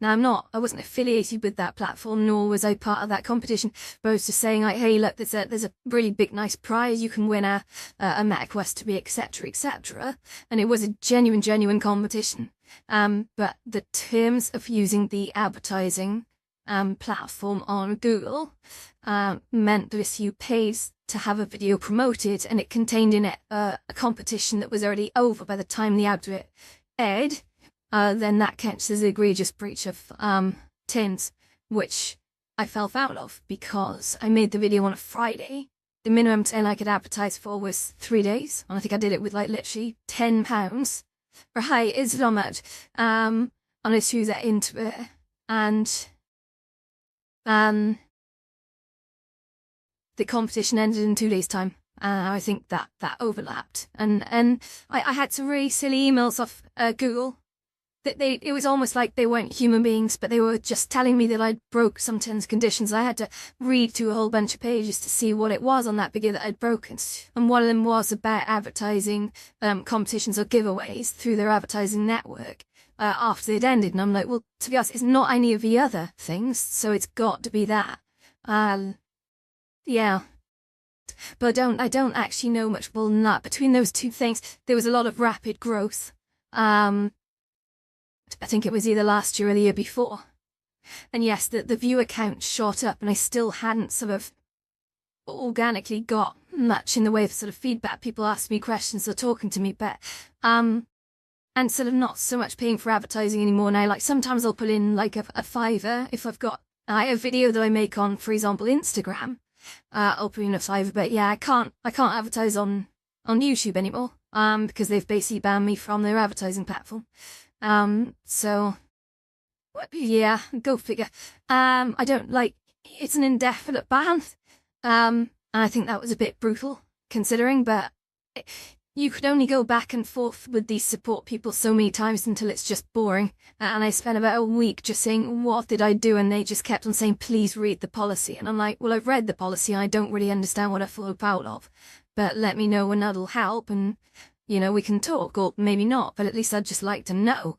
Now I wasn't affiliated with that platform, nor was I part of that competition, but I was just saying like, hey, look, there's a really big, nice prize. You can win a MetaQuest to be, etc., etc. And it was a genuine competition. But the terms of using the advertising platform on Google meant that if you paid to have a video promoted and it contained in it a competition that was already over by the time the advert aired, then that counts as an egregious breach of terms, which I fell foul of because I made the video on a Friday. The minimum time I could advertise for was 3 days, and I think I did it with like literally £10. Right, it's not much. And I threw that into it, and the competition ended in 2 days' time. I think that overlapped, and I had some really silly emails off Google. It was almost like they weren't human beings, but they were just telling me that I'd broke some terms and conditions. I had to read through a whole bunch of pages to see what it was on that video that I'd broken. And one of them was about advertising competitions or giveaways through their advertising network after they'd ended. And I'm like, well, to be honest, it's not any of the other things, so it's got to be that. Yeah. But I don't actually know much more than that. Between those two things, there was a lot of rapid growth. I think it was either last year or the year before. And yes, the viewer count shot up, and I still hadn't sort of organically got much in the way of sort of feedback. People ask me questions or talking to me, but and sort of not so much paying for advertising anymore now. Like sometimes I'll put in like a $5 if I've got a video that I make on, for example, Instagram. I'll put in a $5, but yeah, I can't advertise on YouTube anymore. Because they've basically banned me from their advertising platform. So, yeah, go figure. I don't like, it's an indefinite ban. And I think that was a bit brutal, considering, but you could only go back and forth with these support people so many times until it's just boring. And I spent about a week just saying, what did I do? And they just kept on saying, please read the policy. And I'm like, well, I've read the policy. I don't really understand what I fall out of, but let me know when that'll help. And you know, we can talk, or maybe not, but at least I'd just like to know.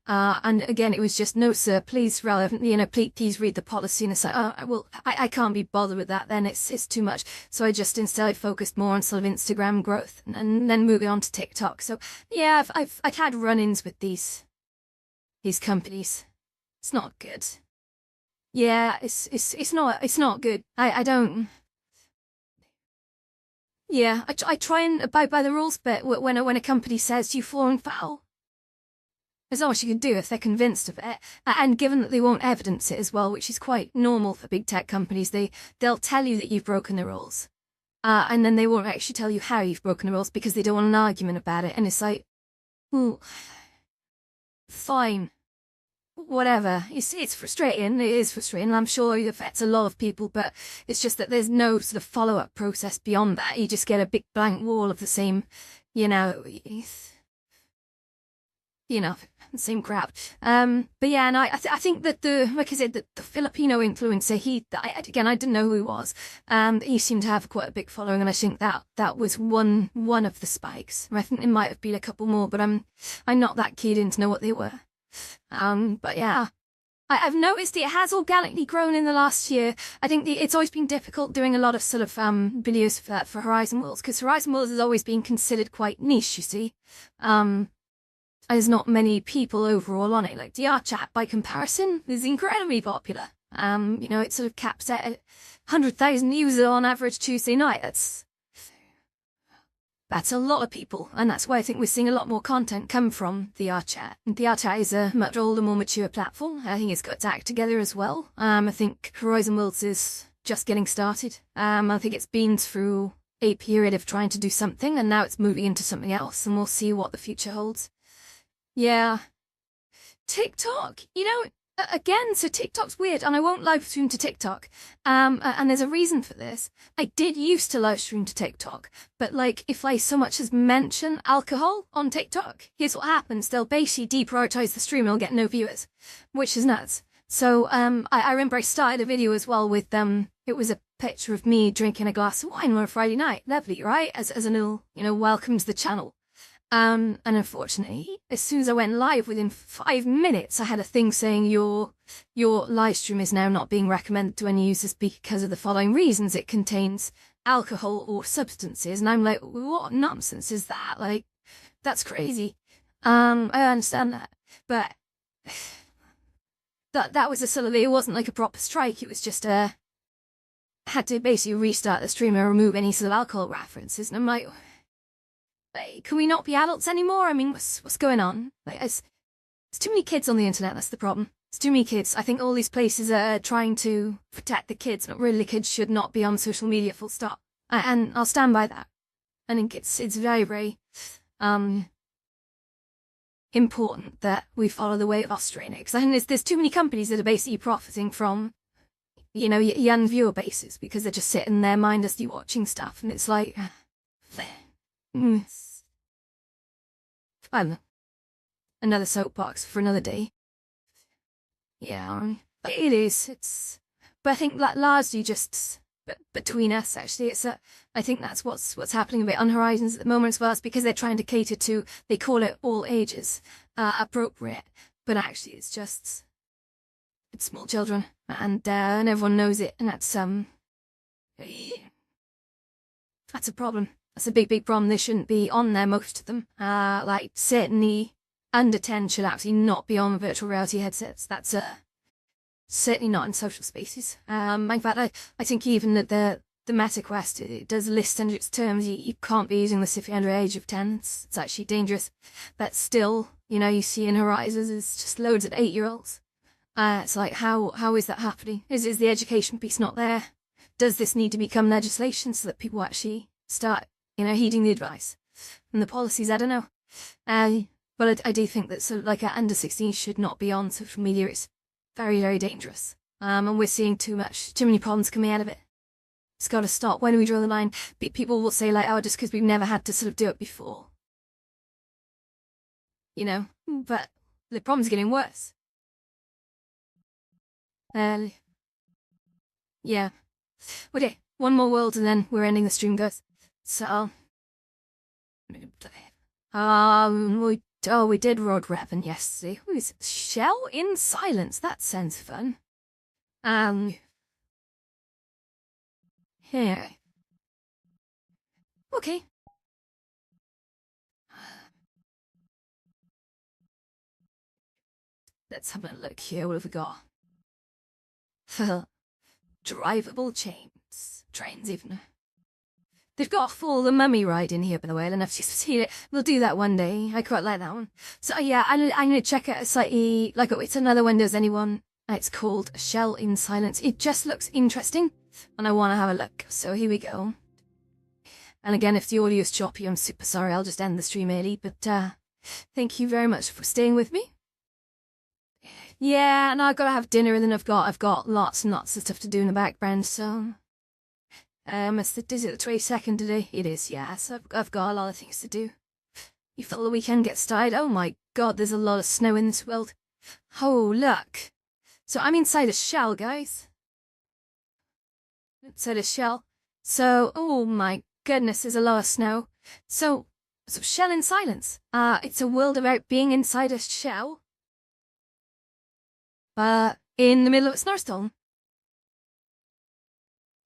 And again, it was just, no, sir, please, relevant, you know, please read the policy. And it's like, oh, well, I can't be bothered with that then. It's too much. So I just instead focused more on sort of Instagram growth and then moving on to TikTok. So yeah, I've had run-ins with these companies. It's not good. Yeah, it's not good. I don't. Yeah, I try and abide by the rules, but when a company says you fallen foul, there's not much you can do if they're convinced of it. And given that they won't evidence it as well, which is quite normal for big tech companies, they'll tell you that you've broken the rules, and then they won't actually tell you how you've broken the rules because they don't want an argument about it. And it's like, well, fine. Whatever. It's frustrating. It is frustrating. I'm sure it affects a lot of people, but it's just that there's no sort of follow-up process beyond that. You just get a big blank wall of the same, you know, same crap. But yeah, and I think that like I said, the Filipino influencer, I didn't know who he was. He seemed to have quite a big following, and I think that was one of the spikes. I think there might have been a couple more, but I'm not that keyed in to know what they were. But yeah. I've noticed it has organically grown in the last year. I think it's always been difficult doing a lot of sort of videos for Horizon Worlds, because Horizon Worlds has always been considered quite niche, you see. There's not many people overall on it. Like DR Chat, by comparison, is incredibly popular. It sort of caps at 100,000 users on average Tuesday night. That's a lot of people, and that's why I think we're seeing a lot more content come from the RChat. And the RChat is a much older, more mature platform. I think it's got its act together as well. I think Horizon Worlds is just getting started. I think it's been through a period of trying to do something, and now it's moving into something else, and we'll see what the future holds. Yeah. TikTok, again, so TikTok's weird, and I won't live stream to TikTok. And there's a reason for this. I did used to live stream to TikTok, but if I so much as mention alcohol on TikTok, here's what happens. They'll basically deprioritize the stream and I'll get no viewers, which is nuts. So I remember I started a video as well with it was a picture of me drinking a glass of wine on a Friday night. Lovely, right? As a little, welcome to the channel. And unfortunately, as soon as I went live, within 5 minutes, I had a thing saying your live stream is now not being recommended to any users because of the following reasons. It contains alcohol or substances. And I'm like, what nonsense is that? That's crazy. I understand that. But that was a sort of, it wasn't like a proper strike. It was just had to basically restart the stream and remove any sort of alcohol references. And I'm like, can we not be adults anymore? I mean, what's going on? There's too many kids on the internet, that's the problem. There's too many kids. I think all these places are trying to protect the kids, but really kids should not be on social media, full stop. And I'll stand by that. I think it's very, very important that we follow the way of Australia, because I think there's too many companies that are basically profiting from, young viewer bases, because they're just sitting there mindlessly watching stuff, and it's like... Another soapbox for another day. Yeah, it is. But I think that largely just between us. Actually, I think that's what's happening a bit on Horizons at the moment as well. It's because they're trying to cater to. They call it all ages appropriate, but actually it's small children, and everyone knows it, and that's a problem. That's a big, big problem. They shouldn't be on there, most of them. Certainly under 10 should actually not be on virtual reality headsets. That's certainly not in social spaces. In fact, I think even that the Meta Quest, it does list under its terms, you can't be using this if you're under the age of 10. It's actually dangerous. But still, you see in Horizons, it's just loads of 8-year-olds. It's like, how is that happening? Is the education piece not there? Does this need to become legislation so that people actually start heeding the advice and the policies? I don't know. But I do think that sort of under 16 should not be on social media. It's very, very dangerous. And we're seeing too many problems coming out of it. It's got to stop. When do we draw the line? People will say just because we've never had to sort of do it before. But the problem's getting worse. Yeah. Okay, one more world and then we're ending the stream, guys. So, we did Road Raven yesterday. Who is Shell in Silence? That sounds fun. Here. Okay. Let's have a look here. What have we got? Drivable trains even. They've got a full The Mummy ride in here, by the way. I don't know if you've seen it. We'll do that one day. I quite like that one. So yeah, I'm going to check out a slightly, it's another Windows Anyone. It's called Shell in Silence. It just looks interesting, and I want to have a look. So here we go. And again, if the audio is choppy, I'm super sorry. I'll just end the stream early. But thank you very much for staying with me. Yeah, and I've got to have dinner, and then I've got lots and lots of stuff to do in the background, so... is it the 22nd today? It is, yeah, so I've got a lot of things to do. You feel the weekend gets started? Oh my god, there's a lot of snow in this world. Oh, look. So I'm inside a shell, guys. Inside a shell. So, oh my goodness, there's a lot of snow. So Shell in Silence. It's a world about being inside a shell. but in the middle of a snowstorm.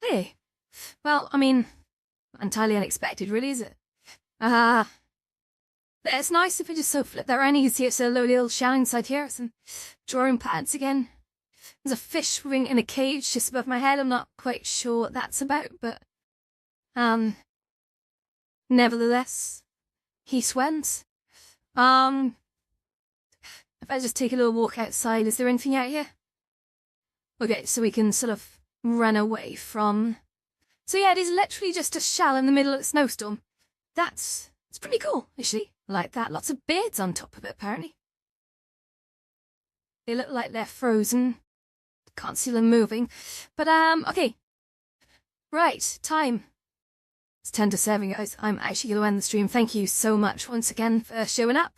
Hey, well, I mean, not entirely unexpected, really, is it? It's nice if I just so flip that around. You can see it's a lovely little shell inside here. Some drawing pads again. There's a fish swimming in a cage just above my head. I'm not quite sure what that's about, but nevertheless, he swims. If I just take a little walk outside, is there anything out here? Okay, so we can sort of run away from. So yeah, it is literally just a shell in the middle of a snowstorm. It's pretty cool, actually. I like that. Lots of beards on top of it, apparently. They look like they're frozen. Can't see them moving. But, okay. Right, time. It's 10 to 7, guys. I'm actually going to end the stream. Thank you so much once again for showing up.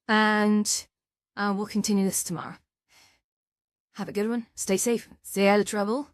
And we'll continue this tomorrow. Have a good one. Stay safe. Stay out of trouble.